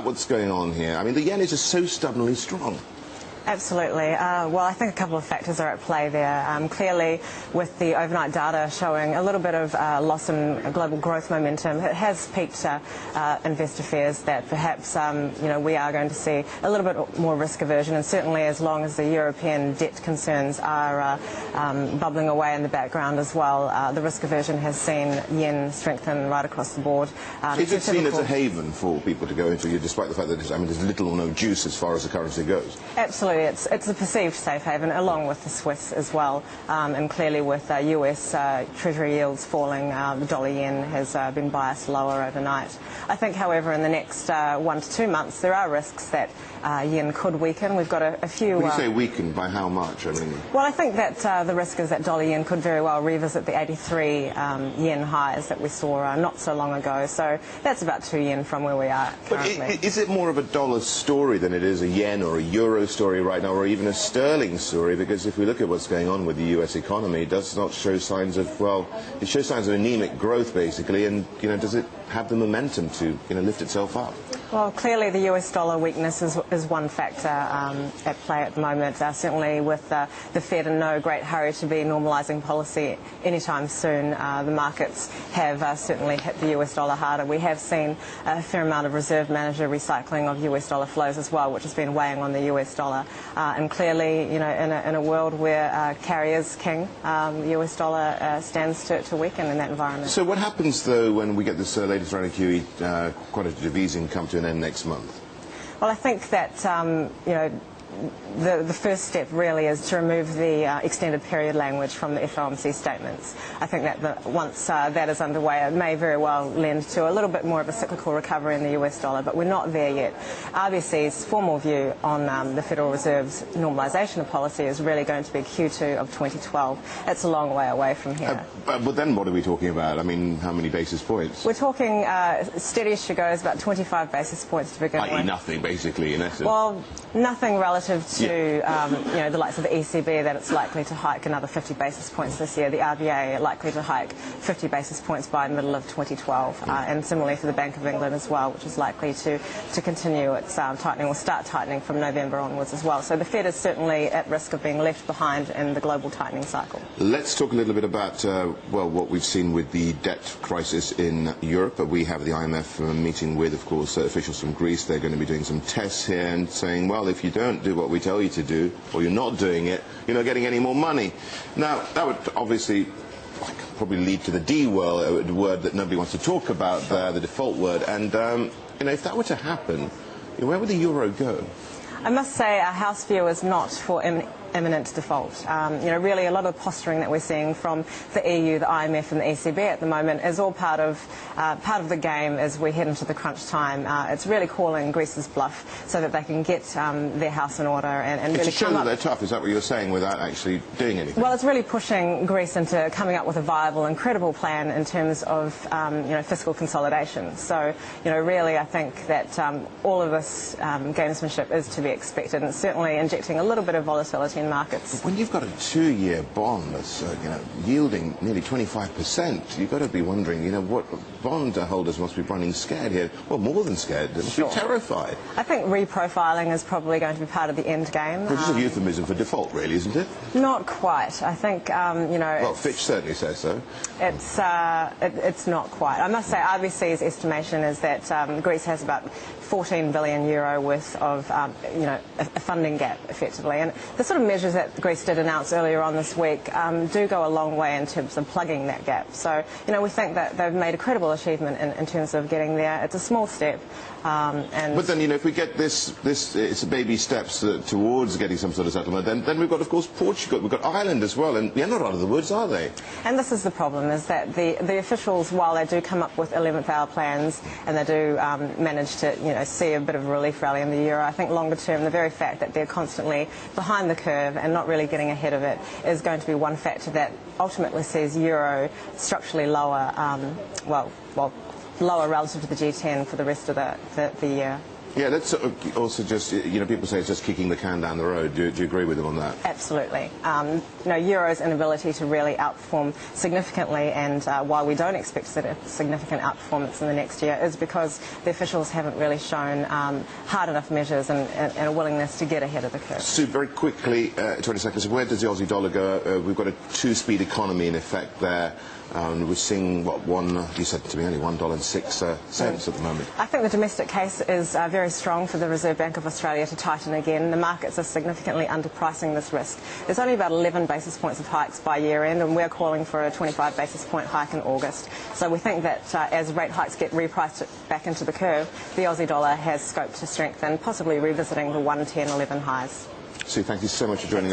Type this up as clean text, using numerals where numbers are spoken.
what's going on here? I mean, the yen is just so stubbornly strong. Absolutely. Well, I think a couple of factors are at play there. Clearly, with the overnight data showing a little bit of loss in global growth momentum, it has piqued investor fears that perhaps we are going to see a little bit more risk aversion, and certainly as long as the European debt concerns are bubbling away in the background as well, the risk aversion has seen yen strengthen right across the board. Is it seen as a haven for people to go into, despite the fact that there's little or no juice as far as the currency goes? Absolutely. It's a perceived safe haven, along with the Swiss as well, and clearly with US Treasury yields falling, the dollar-yen has been biased lower overnight. I think, however, in the next 1 to 2 months, there are risks that yen could weaken. We've got a few... When you say weaken, by how much? I mean... Well, I think that the risk is that dollar-yen could very well revisit the 83 yen highs that we saw not so long ago. So that's about 2 yen from where we are currently. But is it more of a dollar story than it is a yen or a euro story right now, or even a sterling story? Because if we look at what's going on with the US economy, it does not show signs of, well, it shows signs of anemic growth, basically, and, does it have the momentum to, lift itself up? Well, clearly the US dollar weakness is one factor at play at the moment. Certainly with the Fed in no great hurry to be normalising policy anytime soon, the markets have certainly hit the US dollar harder. We have seen a fair amount of reserve manager recycling of US dollar flows as well, which has been weighing on the US dollar. And clearly, in a world where carry is king, the US dollar stands to weaken in that environment. So what happens, though, when we get this latest round of QE quantitative easing come to an end next month? Well, I think that, the first step really is to remove the extended period language from the FOMC statements. I think that once that is underway, it may very well lend to a little bit more of a cyclical recovery in the US dollar, but we're not there yet. RBC's formal view on the Federal Reserve's normalisation of policy is really going to be Q2 of 2012. It's a long way away from here. But then what are we talking about? I mean, how many basis points? We're talking steady as she goes, about 25 basis points to begin with. Nothing, basically, in essence. Well, nothing relative to the likes of the ECB, that it's likely to hike another 50 basis points this year. The RBA likely to hike 50 basis points by the middle of 2012, and similarly for the Bank of England as well, which is likely to continue its tightening, or start tightening from November onwards as well. So the Fed is certainly at risk of being left behind in the global tightening cycle. Let's talk a little bit about what we've seen with the debt crisis in Europe. We have the IMF meeting with, of course, officials from Greece. They're going to be doing some tests here and saying, well, if you don't do what we tell you to do, or you're not doing it, you're not getting any more money. Now, that would obviously probably lead to the D word that nobody wants to talk about there, the default word. And, if that were to happen, where would the euro go? I must say our house view is not for imminent default. Really a lot of posturing that we're seeing from the EU, the IMF and the ECB at the moment is all part of the game as we head into the crunch time. It's really calling Greece's bluff so that they can get their house in order and really to show that they're tough, is that what you're saying, without actually doing anything? Well, it's really pushing Greece into coming up with a viable and credible plan in terms of fiscal consolidation. So, really I think that all of this gamesmanship is to be expected, and certainly injecting a little bit of volatility in markets. But when you've got a 2-year bond that's yielding nearly 25%, you've got to be wondering, what bond holders must be running scared here. Well, more than scared, they must be terrified. I think reprofiling is probably going to be part of the end game. Which is a euphemism for default, really, isn't it? Not quite. I think, Well, Fitch certainly says so. It's not quite. I must say, RBC's estimation is that Greece has about 14 billion euro worth of, a funding gap, effectively. And the sort of measures that Greece did announce earlier on this week do go a long way in terms of plugging that gap. So, we think that they've made a credible achievement in terms of getting there. It's a small step. But then, if we get this it's baby steps towards getting some sort of settlement, then we've got, of course, Portugal, we've got Ireland as well, and they're not out of the woods, are they? And this is the problem, is that the officials, while they do come up with 11th hour plans and they do manage to, see a bit of a relief rally in the euro, I think longer term, the very fact that they're constantly behind the curve and not really getting ahead of it is going to be one factor that ultimately sees euro structurally lower, lower relative to the G10 for the rest of the year. Yeah, let's also just, people say it's just kicking the can down the road. Do you agree with them on that? Absolutely. Euro's inability to really outperform significantly, and while we don't expect significant outperformance in the next year, is because the officials haven't really shown hard enough measures and a willingness to get ahead of the curve. Sue, very quickly, 20 seconds, where does the Aussie dollar go? We've got a two-speed economy in effect there. We're seeing, you said to me only $1.06 at the moment. I think the domestic case is very strong for the Reserve Bank of Australia to tighten again. The markets are significantly underpricing this risk. There's only about 11 basis points of hikes by year end, and we're calling for a 25 basis point hike in August. So we think that as rate hikes get repriced back into the curve, the Aussie dollar has scope to strengthen, possibly revisiting the 110.11 highs. Sue, thank you so much for joining us.